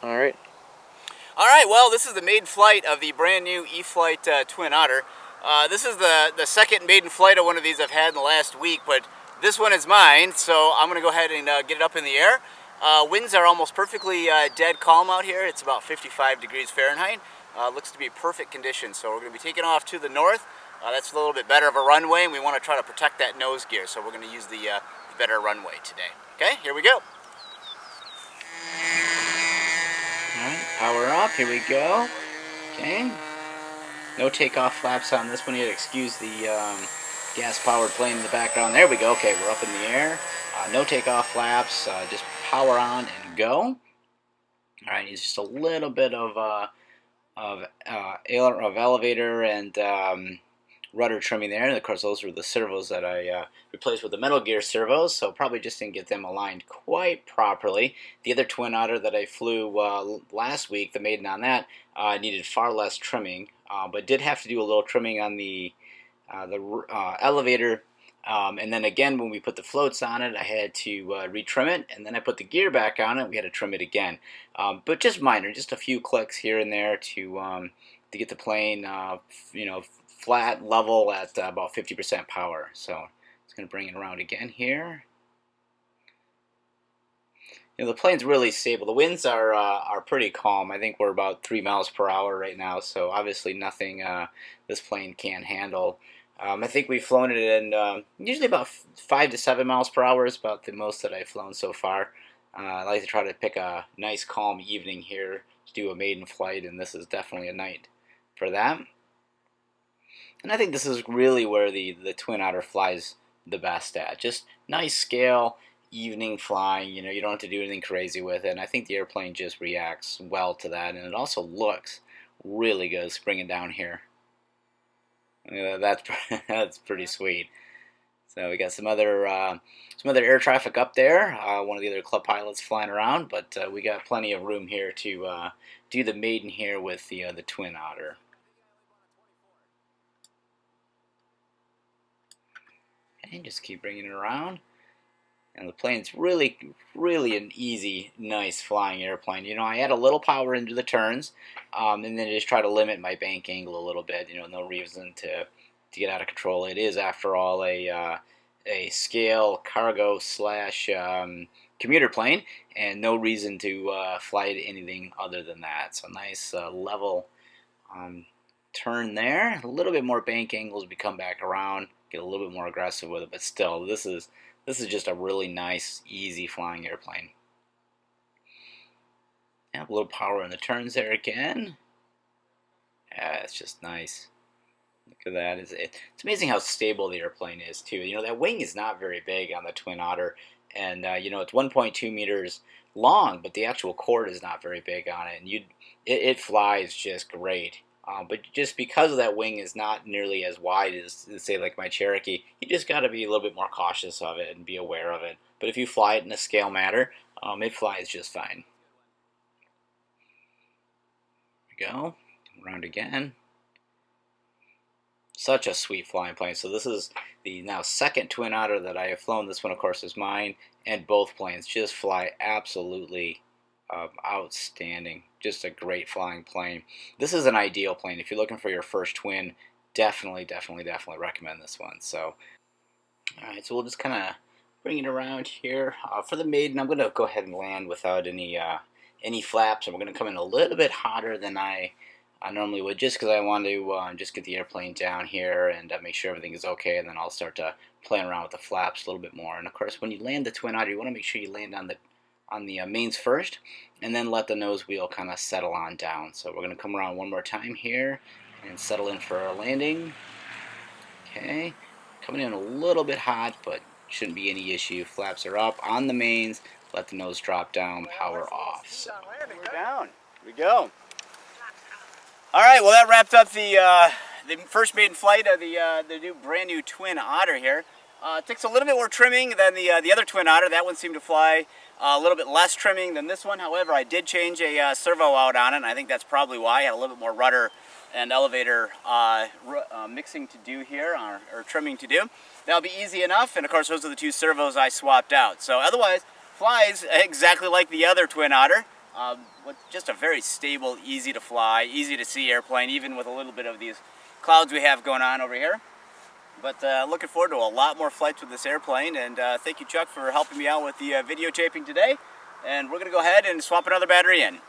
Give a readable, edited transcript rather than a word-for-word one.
All right. All right, well, this is the maiden flight of the brand new E-flite Twin Otter. This is the second maiden flight of one of these I've had in the last week, but this one is mine, so I'm going to go ahead and get it up in the air. Winds are almost perfectly dead calm out here. It's about 55 degrees Fahrenheit. Looks to be perfect conditions, so we're going to be taking off to the north. That's a little bit better of a runway, and we want to try to protect that nose gear, so we're going to use the better runway today. Okay, here we go. Alright, power up, here we go. Okay. No takeoff flaps on this one yet. Excuse the gas-powered plane in the background. There we go. Okay, we're up in the air. No takeoff flaps. Just power on and go. Alright, it's just a little bit of elevator and rudder trimming there. And of course, those were the servos that I replaced with the metal gear servos, so probably just didn't get them aligned quite properly. The other Twin Otter that I flew last week, the Maiden on that, needed far less trimming, but did have to do a little trimming on the elevator. And then again, when we put the floats on it, I had to retrim it, and then I put the gear back on it. We had to trim it again, but just minor, just a few clicks here and there to get the plane, flat level at about 50% power. So it's going to bring it around again here. The plane's really stable. The winds are pretty calm. I think we're about 3 miles per hour right now, so obviously nothing this plane can't handle. I think we've flown it in usually about 5 to 7 miles per hour is about the most that I've flown so far. I like to try to pick a nice calm evening here to do a maiden flight, and this is definitely a night for that. And I think this is really where the Twin Otter flies the best at. Just nice scale, evening flying. You don't have to do anything crazy with it. And I think the airplane just reacts well to that. And it also looks really good. Let's bring it down here. That's pretty sweet. So we got some other air traffic up there. One of the other club pilots flying around. But we got plenty of room here to do the maiden here with the Twin Otter. And just keep bringing it around. And the plane's really, really an easy, nice flying airplane. I add a little power into the turns, and then just try to limit my bank angle a little bit. No reason to get out of control. It is, after all, a scale cargo / commuter plane, and no reason to fly it anything other than that. So nice level turn there. A little bit more bank angles as we come back around. Get a little bit more aggressive with it, but still, this is just a really nice, easy flying airplane. Yeah, a little power in the turns there again. Yeah, it's just nice. Look at that. It's amazing how stable the airplane is too. That wing is not very big on the Twin Otter, and it's 1.2 meters long, but the actual cord is not very big on it, and it flies just great. But just because of that wing is not nearly as wide as, say, like my Cherokee, you just got to be a little bit more cautious of it and be aware of it. But if you fly it in a scale matter, it flies just fine. There we go. Around again. Such a sweet flying plane. So this is the now second Twin Otter that I have flown. This one, of course, is mine. And both planes just fly absolutely outstanding. Just a great flying plane. This is an ideal plane. If you're looking for your first twin, definitely recommend this one. So, alright, so we'll just kind of bring it around here. For the Maiden, I'm going to go ahead and land without any flaps, and we're going to come in a little bit hotter than I normally would, just because I want to just get the airplane down here and make sure everything is okay, and then I'll start to play around with the flaps a little bit more. And of course, when you land the Twin Otter, you want to make sure you land on the mains first, and then let the nose wheel kind of settle on down. So we're going to come around one more time here and settle in for our landing. Okay, coming in a little bit hot, but shouldn't be any issue. Flaps are up on the mains. Let the nose drop down. Power off. So we're down. Here we go. All right. Well, that wrapped up the first maiden flight of the brand new Twin Otter here. It takes a little bit more trimming than the other Twin Otter. That one seemed to fly a little bit less trimming than this one. However, I did change a servo out on it, and I think that's probably why. I had a little bit more rudder and elevator mixing to do here, or trimming to do. That'll be easy enough, and of course those are the two servos I swapped out. So otherwise, flies exactly like the other Twin Otter. with just a very stable, easy to fly, easy to see airplane, even with a little bit of these clouds we have going on over here. But looking forward to a lot more flights with this airplane, and thank you, Chuck, for helping me out with the videotaping today. And we're going to go ahead and swap another battery in.